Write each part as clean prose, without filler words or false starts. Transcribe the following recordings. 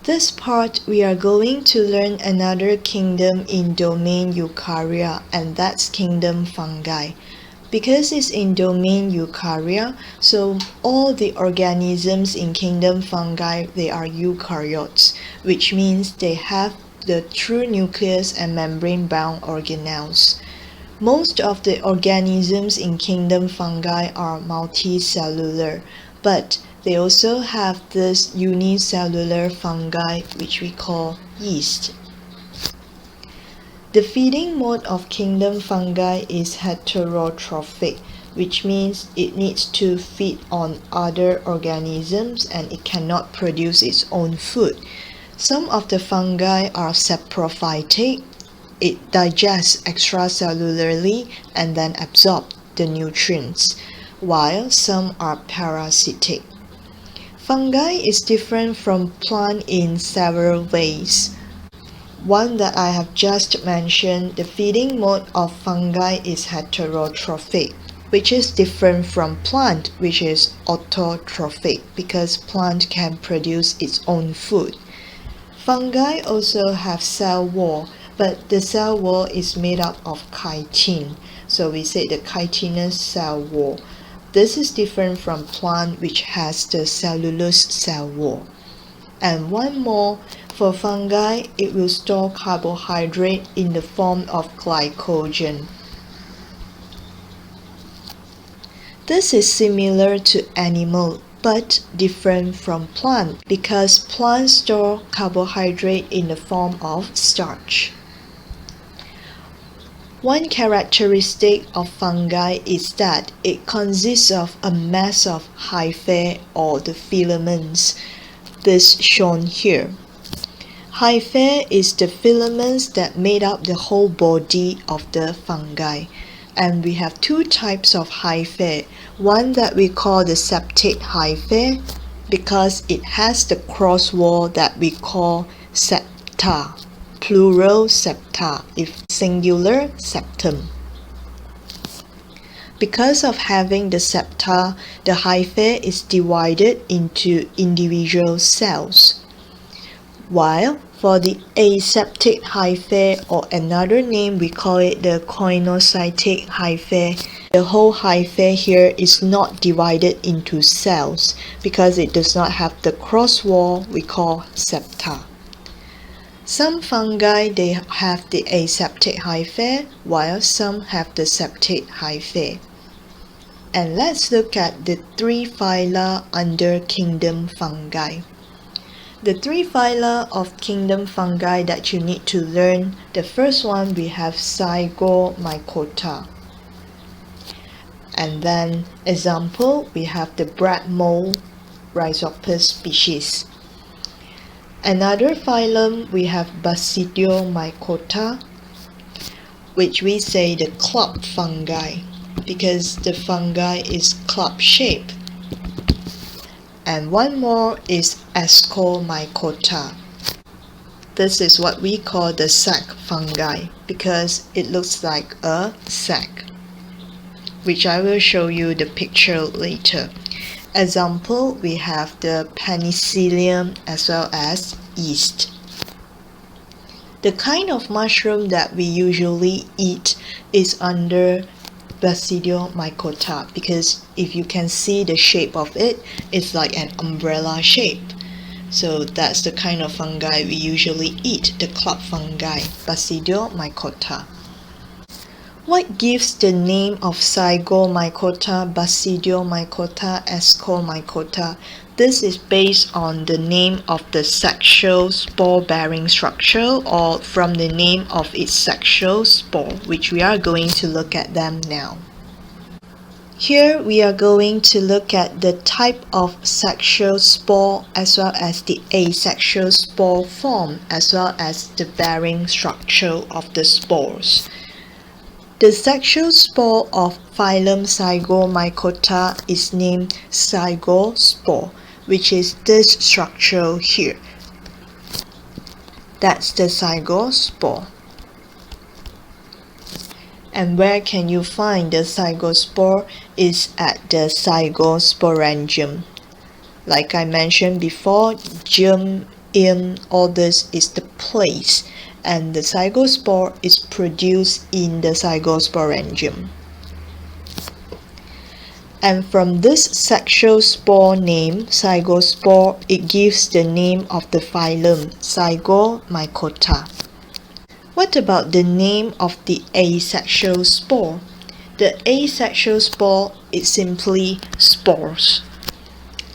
This part we are going to learn another kingdom in domain Eukarya, and that's kingdom fungi. Because it's in domain Eukarya, so all the organisms in kingdom fungi, they are eukaryotes, which means they have the true nucleus and membrane-bound organelles. Most of the organisms in kingdom fungi are multicellular, but they also have this unicellular fungi which we call yeast. The feeding mode of kingdom fungi is heterotrophic, which means it needs to feed on other organisms and it cannot produce its own food. Some of the fungi are saprophytic. It digests extracellularly and then absorbs the nutrients, while some are parasitic. Fungi is different from plant in several ways. One that I have just mentioned, the feeding mode of fungi is heterotrophic, which is different from plant, which is autotrophic, because plant can produce its own food. Fungi also have cell wall, but the cell wall is made up of chitin, so we say the chitinous cell wall. This is different from plant, which has the cellulose cell wall. And one more, for fungi, it will store carbohydrate in the form of glycogen. This is similar to animal, but different from plant, because plants store carbohydrate in the form of starch. One characteristic of fungi is that it consists of a mass of hyphae or the filaments, this shown here. Hyphae is the filaments that made up the whole body of the fungi. And we have two types of hyphae. One that we call the septate hyphae, because it has the cross wall that we call septa. Plural septa, if singular septum. Because of having the septa, the hyphae is divided into individual cells. While for the aseptic hyphae, or another name we call it the koinocytic hyphae, the whole hyphae here is not divided into cells because it does not have the cross wall we call septa. Some fungi, they have the aseptic hyphae, while some have the septate hyphae. And let's look at the three phyla under kingdom fungi. The three phyla of kingdom fungi that you need to learn, the first one we have Zygomycota. And then example, we have the bread mold, Rhizopus species. Another phylum, we have Basidiomycota, which we say the club fungi, because the fungi is club shaped. And one more is Ascomycota. This is what we call the sac fungi, because it looks like a sac, which I will show you the picture later. Example, we have the penicillium as well as yeast. The kind of mushroom that we usually eat is under Basidiomycota, because if you can see the shape of it, it's like an umbrella shape. So that's the kind of fungi we usually eat, the club fungi, Basidiomycota. What gives the name of Zygomycota, Basidiomycota, Ascomycota? This is based on the name of the sexual spore-bearing structure, or from the name of its sexual spore, which we are going to look at them now. Here we are going to look at the type of sexual spore as well as the asexual spore form, as well as the bearing structure of the spores. The sexual spore of phylum Zygomycota is named zygospore, which is this structure here. That's the zygospore. And where can you find the zygospore? Is at the zygosporangium. Like I mentioned before, germ in all this is the place, and the zygospore is produced in the zygosporangium. And from this sexual spore name, zygospore, it gives the name of the phylum, Zygomycota. What about the name of the asexual spore? The asexual spore is simply spores.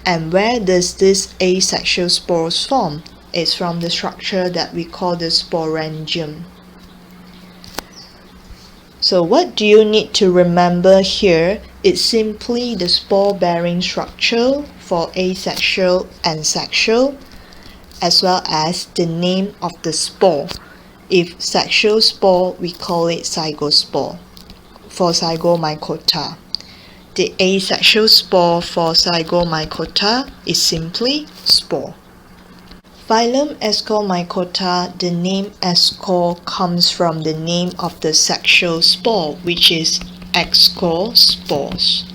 And where does this asexual spores form? It's from the structure that we call the sporangium. So what do you need to remember here? It's simply the spore-bearing structure for asexual and sexual, as well as the name of the spore. If sexual spore, we call it zygospore for Zygomycota. The asexual spore for Zygomycota is simply spore. Phylum Ascomycota, the name Asco comes from the name of the sexual spore, which is Asexual spores.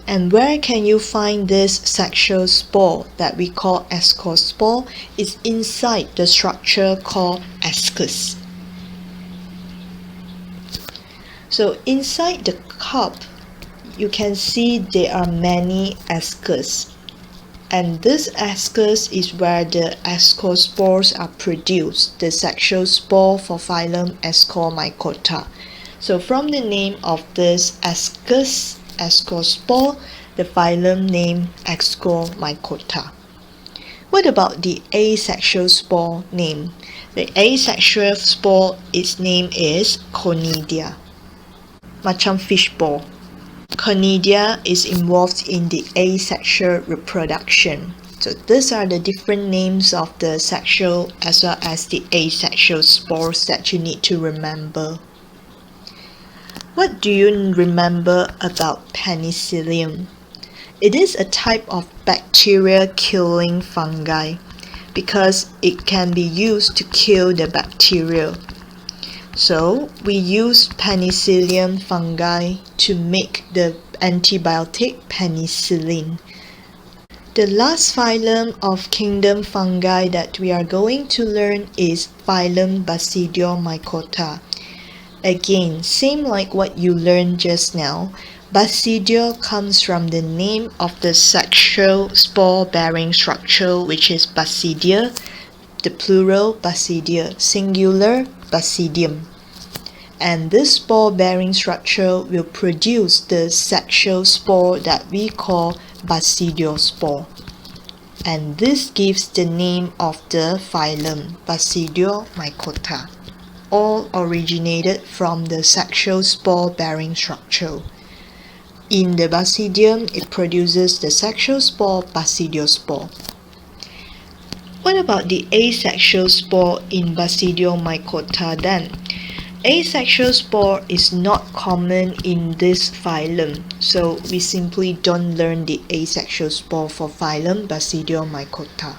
And where can you find this sexual spore that we call Asexual spore? It's inside the structure called ascus. So inside the cup, you can see there are many ascus. And this ascus is where the ascospores are produced, the sexual spore for phylum Ascomycota. So from the name of this ascus, ascospore, the phylum name Ascomycota. What about the asexual spore name? The asexual spore, its name is Conidia. Macam fishball. Conidia is involved in the asexual reproduction. So these are the different names of the sexual as well as the asexual spores that you need to remember. What do you remember about penicillium? It is a type of bacteria-killing fungi because it can be used to kill the bacteria. So we use penicillium fungi to make the antibiotic penicillin. The last phylum of kingdom fungi that we are going to learn is phylum Basidiomycota. Again, same like what you learned just now, Basidio comes from the name of the sexual spore-bearing structure, which is Basidia, the plural Basidia, singular Basidium. And this spore-bearing structure will produce the sexual spore that we call Basidiospore. And this gives the name of the phylum Basidiomycota. All originated from the sexual spore-bearing structure. In the basidium, it produces the sexual spore Basidiospore. What about the asexual spore in Basidiomycota then? Asexual spore is not common in this phylum, so we simply don't learn the asexual spore for phylum Basidiomycota.